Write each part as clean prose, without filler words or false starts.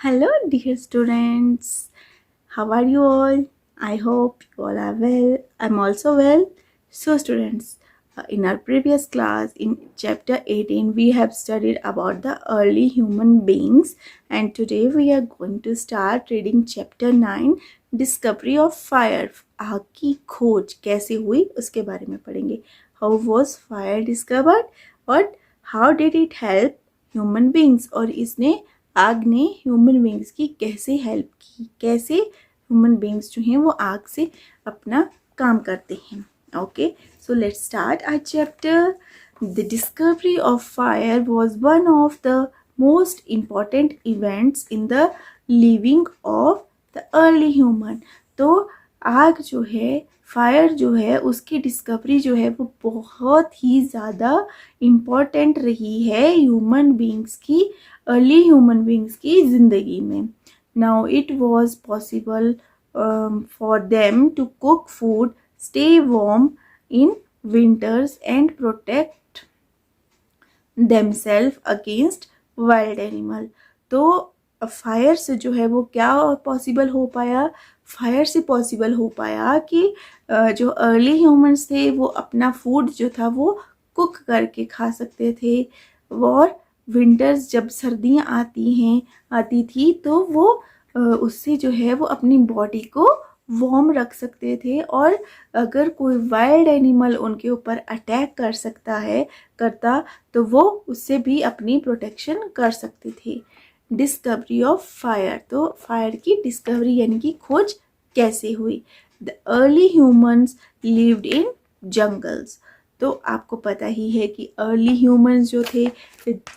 Hello, dear students. How are you all? I hope you all are well. I'm also well. So, students, in our previous class, in chapter 18, we have studied about the early human beings, and today we are going to start reading chapter 9, Discovery of Fire. आग की खोज कैसे हुई उसके बारे में पढ़ेंगे. How was fire discovered? और how did it help human beings? और इसने आग ने ह्यूमन बींग्स की कैसे हेल्प की, कैसे ह्यूमन बींग्स जो हैं वो आग से अपना काम करते हैं. Okay, so let's start our chapter. The discovery of fire was one of the most important events in the living of the early human. तो आग जो है, फायर जो है, उसकी डिस्कवरी जो है वो बहुत ही ज़्यादा इम्पॉर्टेंट रही है ह्यूमन बींग्स की, अर्ली ह्यूमन बींग्स की ज़िंदगी में. Now it was possible for them to cook food, stay warm in winters and protect themself against wild animal. तो फायर से जो है वो क्या पॉसिबल हो पाया, फायर से पॉसिबल हो पाया कि जो अर्ली ह्यूमंस थे वो अपना फूड जो था वो कुक करके खा सकते थे. और विंटर्स जब सर्दियाँ आती थी तो वो उससे जो है वो अपनी बॉडी को वार्म रख सकते थे. और अगर कोई वाइल्ड एनिमल उनके ऊपर अटैक करता तो वो उससे भी अपनी प्रोटेक्शन कर सकते थे. Discovery of fire. तो फायर की डिस्कवरी यानी कि खोज कैसे हुई. The early humans lived in jungles. तो आपको पता ही है कि अर्ली ह्यूमंस जो थे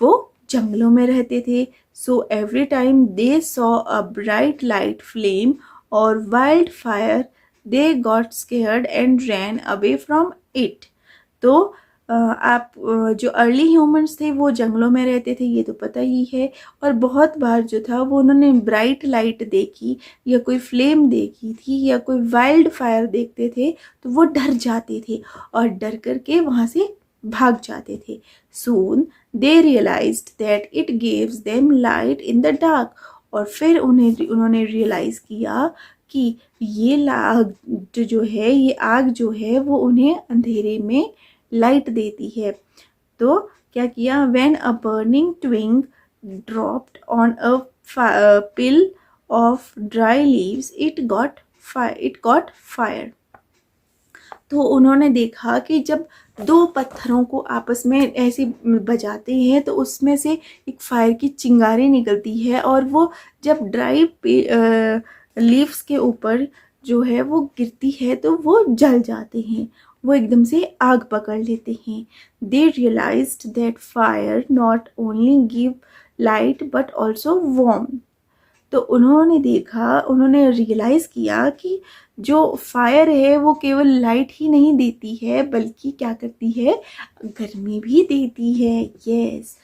वो जंगलों में रहते थे. So every time they saw a bright light flame और wild fire they got scared and ran away from it. तो आप जो अर्ली ह्यूमंस थे वो जंगलों में रहते थे, ये तो पता ही है. और बहुत बार जो था वो उन्होंने ब्राइट लाइट देखी या कोई फ्लेम देखी थी या कोई वाइल्ड फायर देखते थे तो वो डर जाते थे और डर करके वहाँ से भाग जाते थे. Soon they realized that it gives them light in the dark. और फिर उन्होंने रियलाइज़ किया कि ये आग जो है वो उन्हें अंधेरे में लाइट देती है. तो क्या किया, when a burning twig dropped on a pile of dry leaves it got fire. तो उन्होंने देखा कि जब दो पत्थरों को आपस में ऐसे बजाते हैं तो उसमें से एक फायर की चिंगारी निकलती है और वो जब ड्राई लीव्स के ऊपर जो है वो गिरती है तो वो जल जाते हैं, वो एकदम से आग पकड़ लेते हैं. They realized that fire not only give light but also warm. तो उन्होंने रियलाइज़ किया कि जो फायर है वो केवल लाइट ही नहीं देती है बल्कि क्या करती है, गर्मी भी देती है. Yes,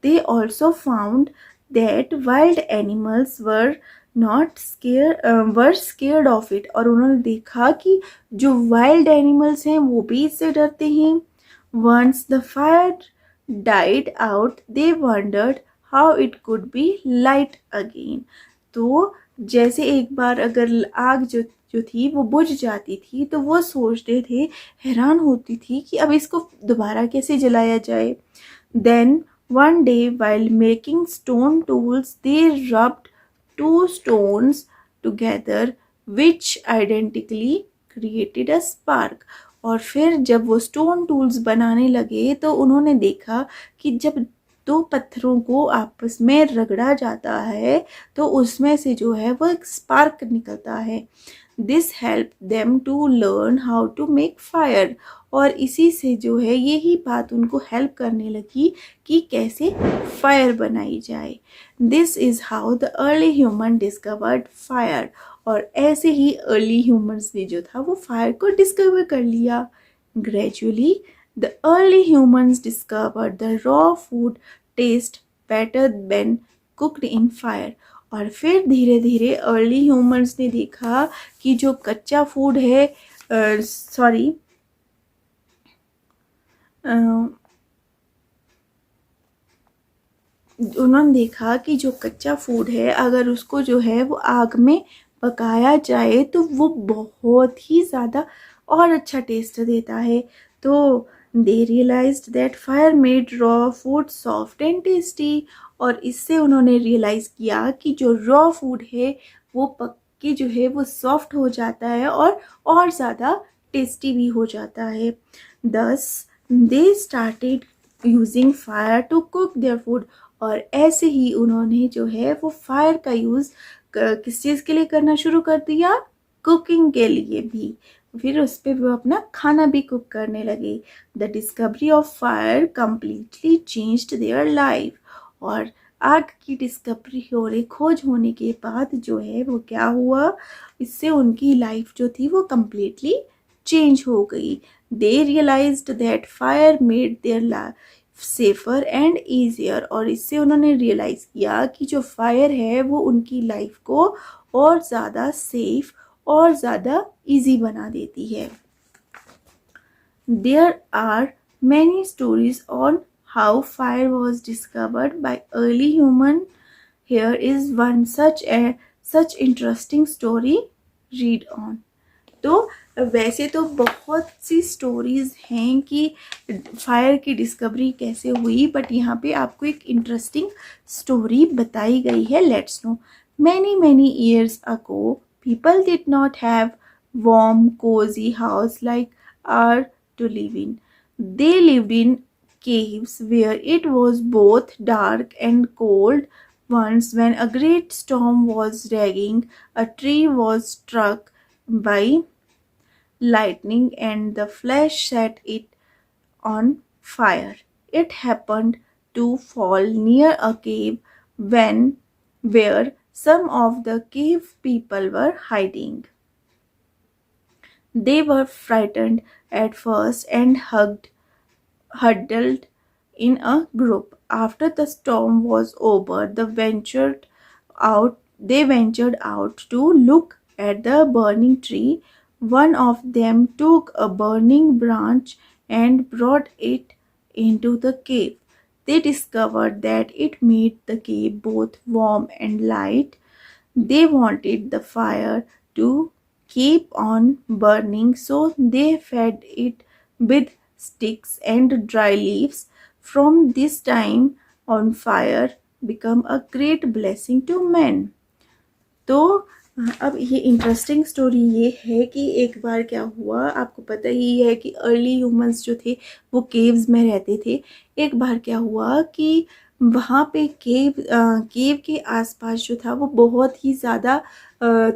they also found that wild animals were scared of it. और उन्होंने देखा कि जो वाइल्ड एनिमल्स हैं वो भी इससे डरते हैं. Once the fire died out they wondered how it could be light again. तो जैसे एक बार अगर आग जो थी वो बुझ जाती थी तो वो सोचते थे, हैरान होती थी कि अब इसको दोबारा कैसे जलाया जाए. Then one day while making stone tools they rubbed two stones together which identically created a spark. और फिर जब वो स्टोन टूल्स बनाने लगे तो उन्होंने देखा कि जब दो पत्थरों को आपस में रगड़ा जाता है तो उसमें से जो है वो एक स्पार्क निकलता है. This help them to learn how to make fire. और इसी से जो है यही बात उनको हेल्प करने लगी कि कैसे फायर बनाई जाए. This is how the early human discovered fire. और ऐसे ही अर्ली ह्यूमंस ने जो था वो फायर को डिस्कवर कर लिया. Gradually the early humans discovered the raw food taste better when cooked in fire. और फिर धीरे धीरे अर्ली ह्यूमंस ने देखा कि जो कच्चा फूड है, उन्होंने देखा कि जो कच्चा फूड है अगर उसको जो है वो आग में पकाया जाए तो वो बहुत ही ज़्यादा और अच्छा टेस्ट देता है। तो they realized that fire made raw food soft and tasty. और इससे उन्होंने रियलाइज़ किया कि जो रॉ फूड है वो पक के जो है वो सॉफ्ट हो जाता है और ज़्यादा टेस्टी भी हो जाता है। Thus they started using fire to cook their food. और ऐसे ही उन्होंने जो है वो फायर का यूज़ किस चीज़ के लिए करना शुरू कर दिया, कुकिंग के लिए भी। फिर उस पर वो अपना खाना भी कुक करने लगे। The discovery of fire completely changed their life. और आग की डिस्कवरी और खोज होने के बाद जो है वो क्या हुआ, इससे उनकी लाइफ जो थी वो कम्प्लीटली चेंज हो गई। They realized that fire made their life safer and easier. और इससे उन्होंने रियलाइज़ किया कि जो फायर है वो उनकी लाइफ को और ज़्यादा सेफ और ज़्यादा ईजी बना देती है। There are many stories on how fire was discovered by early human. Here is one such interesting story. Read on. तो वैसे तो बहुत सी स्टोरीज हैं कि फायर की डिस्कवरी कैसे हुई, बट यहाँ पे आपको एक इंटरेस्टिंग स्टोरी बताई गई है। Let's no. Many years ago people did not have warm cozy house like our to live in. They lived in caves where it was both dark and cold. Once when a great storm was raging, a tree was struck by lightning and the flash set it on fire. It happened to fall near a cave when where some of the cave people were hiding. They were frightened at first and huddled in a group. After the storm was over, they ventured out to look at the burning tree. One of them took a burning branch and brought it into the cave. They discovered that it made the cave both warm and light. They wanted the fire to keep on burning, so they fed it with sticks and dry leaves. From this time on, fire became a great blessing to men. तो अब ये interesting story ये है कि एक बार क्या हुआ, आपको पता ही है कि अर्ली ह्यूमंस जो थे वो केव्स में रहते थे। एक बार क्या हुआ कि वहाँ पे केव के आसपास जो था वो बहुत ही ज़्यादा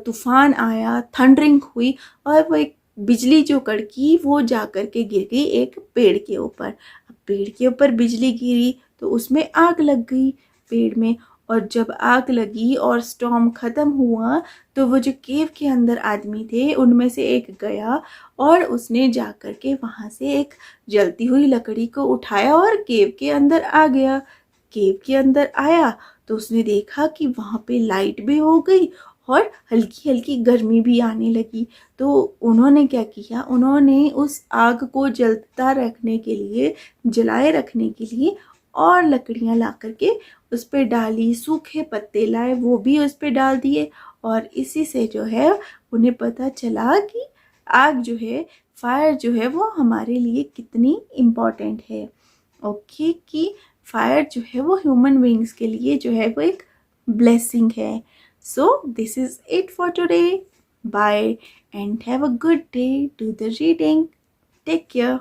तूफान आया, थंडरिंग हुई और वो एक बिजली जो कड़की वो जा कर के गिर गई एक पेड़ के ऊपर। अब पेड़ के ऊपर बिजली गिरी तो उसमें आग लग गई पेड़ में। और जब आग लगी और स्टॉर्म ख़त्म हुआ तो वो जो केव के अंदर आदमी थे उनमें से एक गया और उसने जा कर के वहाँ से एक जलती हुई लकड़ी को उठाया और केव के अंदर आ गया। केव के अंदर आया तो उसने देखा कि वहाँ पे लाइट भी हो गई और हल्की हल्की गर्मी भी आने लगी। तो उन्होंने क्या किया, उन्होंने उस आग को जलता रखने के लिए, जलाए रखने के लिए और लकड़ियाँ ला करके उस पर डाली, सूखे पत्ते लाए वो भी उस पर डाल दिए। और इसी से जो है उन्हें पता चला कि आग जो है, फायर जो है वो हमारे लिए कितनी इम्पॉर्टेंट है। ओके कि फायर जो है वो ह्यूमन बीइंग्स के लिए जो है वो एक ब्लेसिंग है। So this is it for today. Bye and have a good day. Do the reading. Take care.